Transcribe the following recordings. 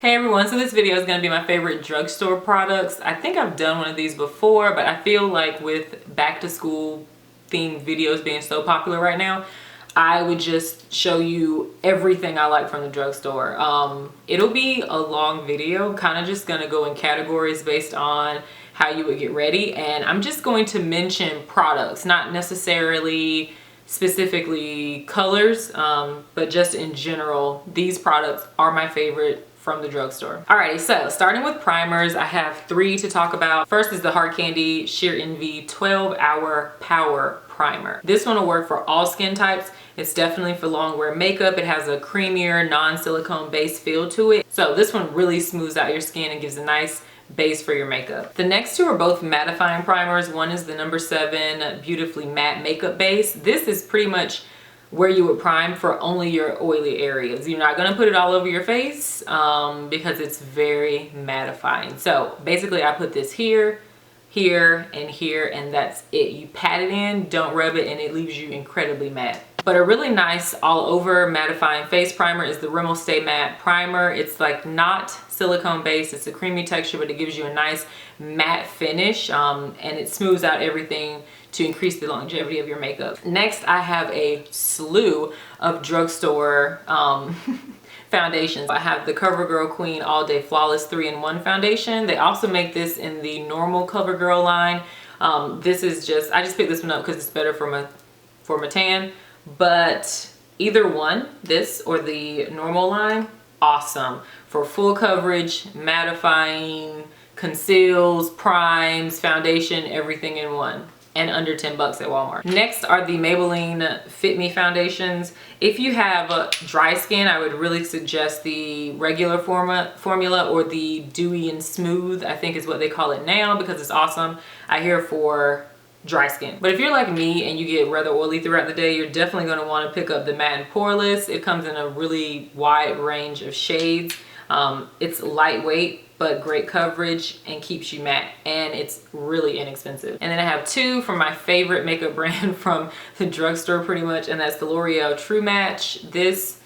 Hey everyone, so this video is going to be my favorite drugstore products. I think I've done one of these before, but I feel like with back to school themed videos being so popular right now, I would just show you everything I like from the drugstore. It'll be a long video, kind of just going to go in categories based on how you would get ready, and I'm just going to mention products, not necessarily specifically colors, but just in general, these products are my favorite from the drugstore. Alrighty, so starting with primers, I have 3 to talk about. First is the Hard Candy Sheer Envy 12-Hour Power Primer. This one will work for all skin types. It's definitely for long wear makeup. It has a creamier, non-silicone base feel to it. So this one really smooths out your skin and gives a nice base for your makeup. The next 2 are both mattifying primers. One is the number 7 Beautifully Matte Makeup Base. This is pretty much where you would prime for only your oily areas. You're not gonna put it all over your face because it's very mattifying. So basically I put this here, here, and here, and that's it. You pat it in, don't rub it, and it leaves you incredibly matte. But a really nice all over mattifying face primer is the Rimmel Stay Matte Primer. It's like not silicone based, it's a creamy texture, but it gives you a nice matte finish, and it smooths out everything to increase the longevity of your makeup. Next, I have a slew of drugstore foundations. I have the Covergirl Queen All Day Flawless 3-in-1 foundation. They also make this in the normal Covergirl line. This is just, I just picked this one up because it's better for my tan, but either one, this or the normal line, awesome. For full coverage, mattifying, conceals, primes, foundation, everything in one. And under 10 bucks at Walmart. Next are the Maybelline Fit Me foundations. If you have dry skin, I would really suggest the regular formula or the Dewy and Smooth, I think is what they call it now, because it's awesome. I hear for dry skin. But if you're like me and you get rather oily throughout the day, you're definitely going to want to pick up the Matte and Poreless. It comes in a really wide range of shades. It's lightweight but great coverage and keeps you matte, and it's really inexpensive. And then I have 2 from my favorite makeup brand from the drugstore pretty much, and that's the L'Oreal True Match. This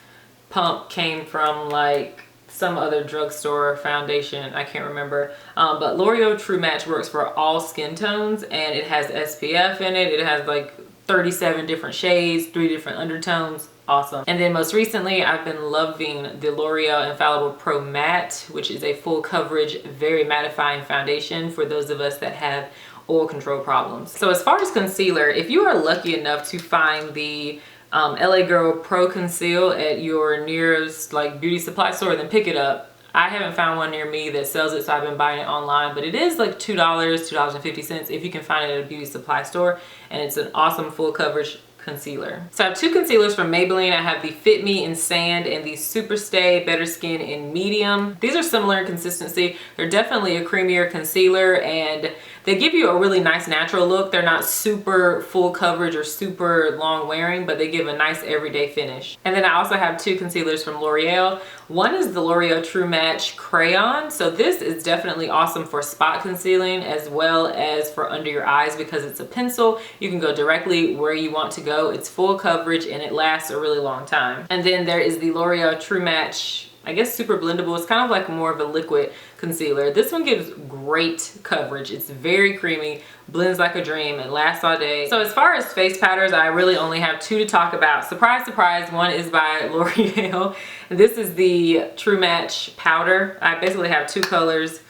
pump came from like some other drugstore foundation, I can't remember, but L'Oreal True Match works for all skin tones, and it has SPF in it. It has like 37 different shades, 3 different undertones. Awesome. And then most recently I've been loving the L'Oreal Infallible Pro Matte, which is a full coverage, very mattifying foundation for those of us that have oil control problems. So as far as concealer, if you are lucky enough to find the LA Girl Pro Conceal at your nearest like beauty supply store, then pick it up. I haven't found one near me that sells it, so I've been buying it online, but it is like $2, $2.50 if you can find it at a beauty supply store, and it's an awesome full coverage concealer. So I have 2 concealers from Maybelline. I have the Fit Me in Sand and the Super Stay Better Skin in Medium. These are similar in consistency. They're definitely a creamier concealer, and they give you a really nice natural look. They're not super full coverage or super long wearing, but they give a nice everyday finish. And then I also have 2 concealers from L'Oreal. One is the L'Oreal True Match Crayon. So this is definitely awesome for spot concealing as well as for under your eyes because it's a pencil. You can go directly where you want to go. It's full coverage and it lasts a really long time. And then there is the L'Oreal True Match, I guess super blendable. It's kind of like more of a liquid concealer. This one gives great coverage. It's very creamy, blends like a dream, and lasts all day. So as far as face powders, I really only have 2 to talk about. Surprise, surprise, one is by L'Oreal. This is the True Match powder. I basically have 2 colors,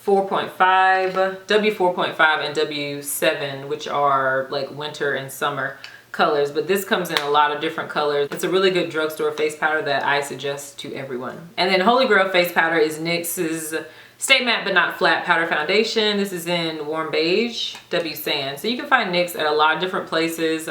4.5, W4.5 and W7, which are like winter and summer colors, but this comes in a lot of different colors. It's a really good drugstore face powder that I suggest to everyone. And then Holy Grail face powder is NYX's Stay Matte But Not Flat Powder Foundation. This is in Warm Beige, W Sand. So you can find NYX at a lot of different places.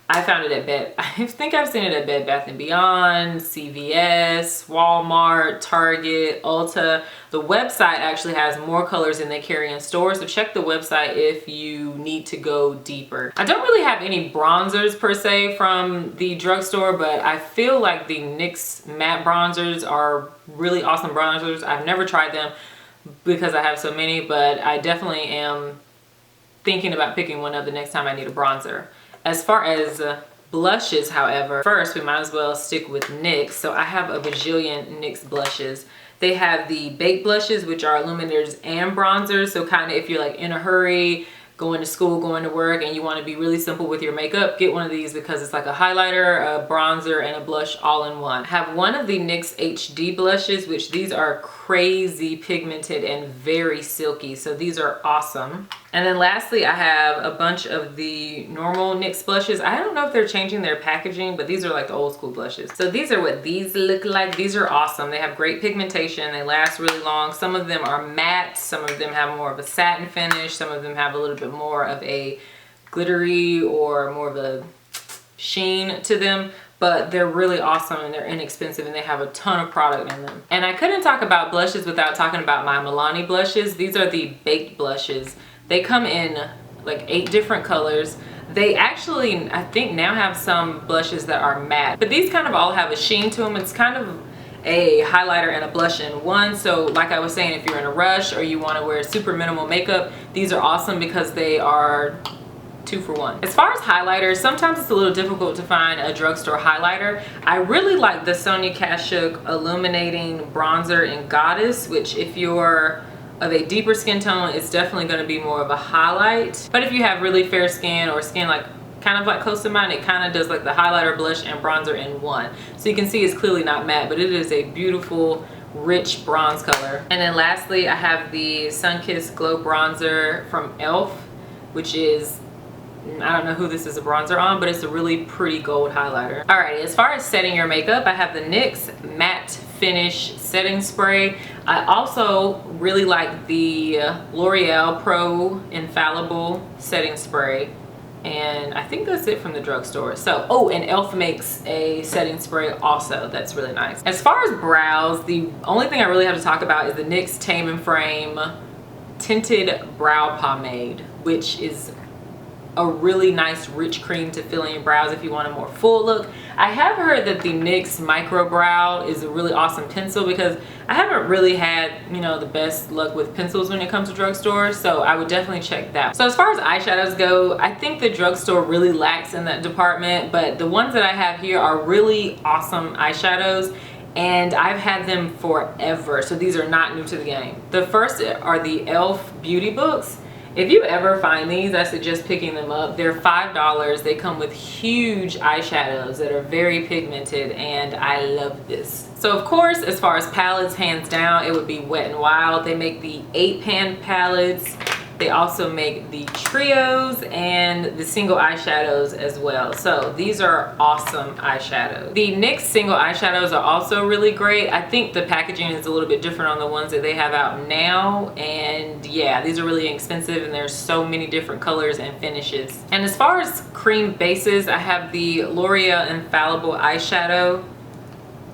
I found it at I think I've seen it at Bed Bath & Beyond, CVS, Walmart, Target, Ulta. The website actually has more colors than they carry in stores, so check the website if you need to go deeper. I don't really have any bronzers per se from the drugstore, but I feel like the NYX matte bronzers are really awesome bronzers. I've never tried them because I have so many, but I definitely am thinking about picking one up the next time I need a bronzer. As far as blushes, however, first we might as well stick with NYX. So I have a bajillion NYX blushes. They have the baked blushes, which are illuminators and bronzers. So kind of if you're like in a hurry, going to school, going to work, and you want to be really simple with your makeup, get one of these because it's like a highlighter, a bronzer, and a blush all in one. I have one of the NYX HD blushes, which these are crazy pigmented and very silky. So these are awesome. And then lastly, I have a bunch of the normal NYX blushes. I don't know if they're changing their packaging, but these are like the old school blushes. So these are what these look like. These are awesome. They have great pigmentation. They last really long. Some of them are matte. Some of them have more of a satin finish. Some of them have a little bit more of a glittery or more of a sheen to them. But they're really awesome and they're inexpensive and they have a ton of product in them. And I couldn't talk about blushes without talking about my Milani blushes. These are the baked blushes. They come in like 8 different colors. They actually, I think now have some blushes that are matte, but these kind of all have a sheen to them. It's kind of a highlighter and a blush in one. So like I was saying, if you're in a rush or you want to wear super minimal makeup, these are awesome because they are 2 for 1. As far as highlighters, sometimes it's a little difficult to find a drugstore highlighter. I really like the Sonia Kashuk Illuminating Bronzer in Goddess, which if you're of a deeper skin tone, it's definitely going to be more of a highlight. But if you have really fair skin or skin like kind of like close to mine, it kind of does like the highlighter, blush, and bronzer in one. So you can see it's clearly not matte, but it is a beautiful rich bronze color. And then lastly, I have the Sunkissed Glow Bronzer from e.l.f., which is, I don't know who this is a bronzer on, but it's a really pretty gold highlighter. Alrighty, as far as setting your makeup, I have the NYX Matte Finish Setting Spray. I also really like the L'Oreal Pro Infallible Setting Spray. And I think that's it from the drugstore. So, oh, and e.l.f. makes a setting spray also. That's really nice. As far as brows, the only thing I really have to talk about is the NYX Tame and Frame Tinted Brow Pomade, which is a really nice rich cream to fill in your brows if you want a more full look. I have heard that the NYX Micro Brow is a really awesome pencil because I haven't really had, you know, the best luck with pencils when it comes to drugstores, so I would definitely check that. So as far as eyeshadows go, I think the drugstore really lacks in that department, but the ones that I have here are really awesome eyeshadows and I've had them forever, so these are not new to the game. The first are the e.l.f. Beauty Books. If you ever find these, I suggest picking them up. They're $5. They come with huge eyeshadows that are very pigmented and I love this. So of course, as far as palettes, hands down, it would be Wet n Wild. They make the 8-pan palettes. They also make the trios and the single eyeshadows as well. So these are awesome eyeshadows. The NYX single eyeshadows are also really great. I think the packaging is a little bit different on the ones that they have out now. And yeah, these are really inexpensive and there's so many different colors and finishes. And as far as cream bases, I have the L'Oreal Infallible eyeshadow.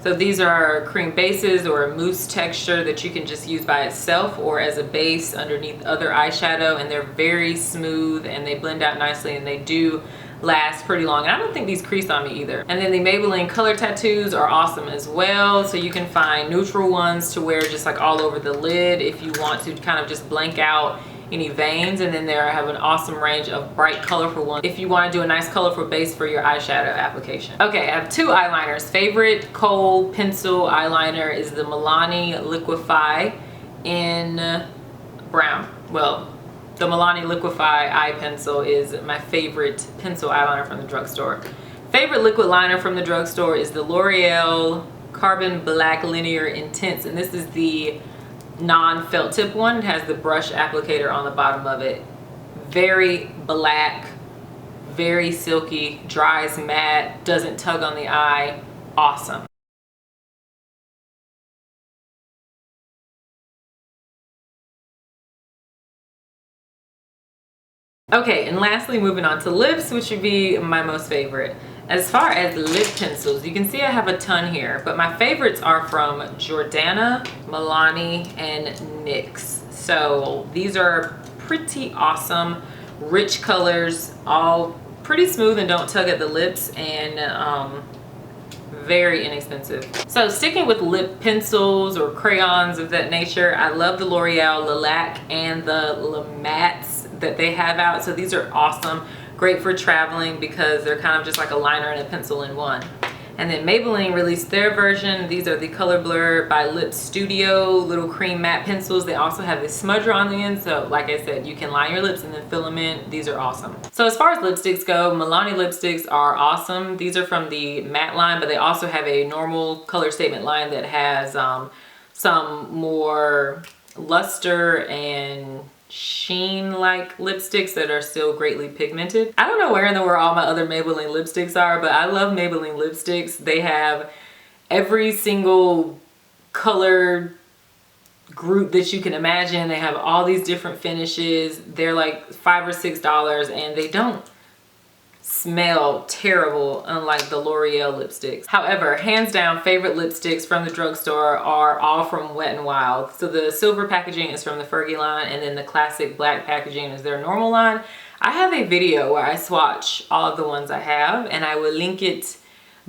So these are cream bases or a mousse texture that you can just use by itself or as a base underneath other eyeshadow, and they're very smooth and they blend out nicely and they do last pretty long. And I don't think these crease on me either. And then the Maybelline color tattoos are awesome as well. So you can find neutral ones to wear just like all over the lid if you want to kind of just blank out any veins, and then there I have an awesome range of bright colorful ones if you want to do a nice colorful base for your eyeshadow application. Okay, I have 2 eyeliners. Favorite kohl pencil eyeliner is the Milani Liquif-eye in brown. Well, the Milani Liquif-eye eye pencil is my favorite pencil eyeliner from the drugstore. Favorite liquid liner from the drugstore is the L'Oreal Carbon Black Lineur Intense, and this is the non-felt tip one. It has the brush applicator on the bottom of it. Very black, very silky, dries matte, doesn't tug on the eye. Awesome. Okay, and lastly, moving on to lips, which would be my most favorite. As far as lip pencils, you can see I have a ton here, but my favorites are from Jordana, Milani, and NYX. So these are pretty awesome, rich colors, all pretty smooth and don't tug at the lips, and very inexpensive. So sticking with lip pencils or crayons of that nature, I love the L'Oreal Lilac and the Le Mattes that they have out. So these are awesome. Great for traveling because they're kind of just like a liner and a pencil in one. And then Maybelline released their version. These are the Color Blur by Lip Studio little cream matte pencils. They also have this smudger on the end, so like I said, you can line your lips and then fill them in. These are awesome. So as far as lipsticks go, Milani lipsticks are awesome. These are from the matte line, but they also have a normal color statement line that has some more luster and sheen like lipsticks that are still greatly pigmented. I don't know where in the world all my other Maybelline lipsticks are, but I love Maybelline lipsticks. They have every single color group that you can imagine. They have all these different finishes. They're like $5 or $6 and they don't smell terrible, unlike the L'Oreal lipsticks. However, hands down, favorite lipsticks from the drugstore are all from Wet n Wild. So the silver packaging is from the Fergie line, and then the classic black packaging is their normal line. I have a video where I swatch all of the ones I have, and I will link it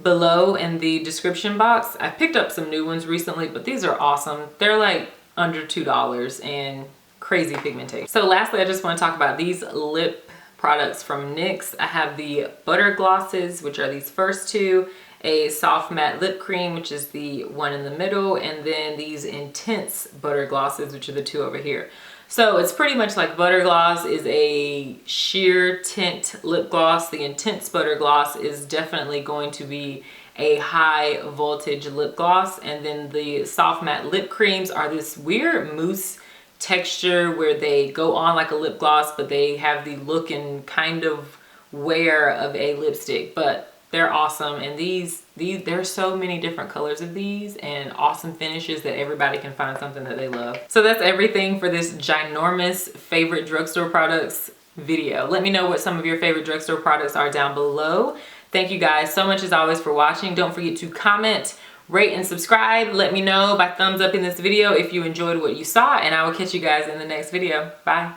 below in the description box. I picked up some new ones recently, but these are awesome. They're like under $2 and crazy pigmentation. So lastly, I just want to talk about these lip products from NYX. I have the butter glosses, which are these first two, a soft matte lip cream, which is the one in the middle, and then these intense butter glosses, which are the two over here. So it's pretty much like butter gloss is a sheer tint lip gloss. The intense butter gloss is definitely going to be a high voltage lip gloss, and then the soft matte lip creams are this weird mousse texture where they go on like a lip gloss, but they have the look and kind of wear of a lipstick. But they're awesome, and these there's so many different colors of these and awesome finishes that everybody can find something that they love. So that's everything for this ginormous favorite drugstore products video. Let me know what some of your favorite drugstore products are down below. Thank you guys so much as always for watching. Don't forget to comment, rate, and subscribe. Let me know by thumbs up in this video if you enjoyed what you saw, and I will catch you guys in the next video. Bye.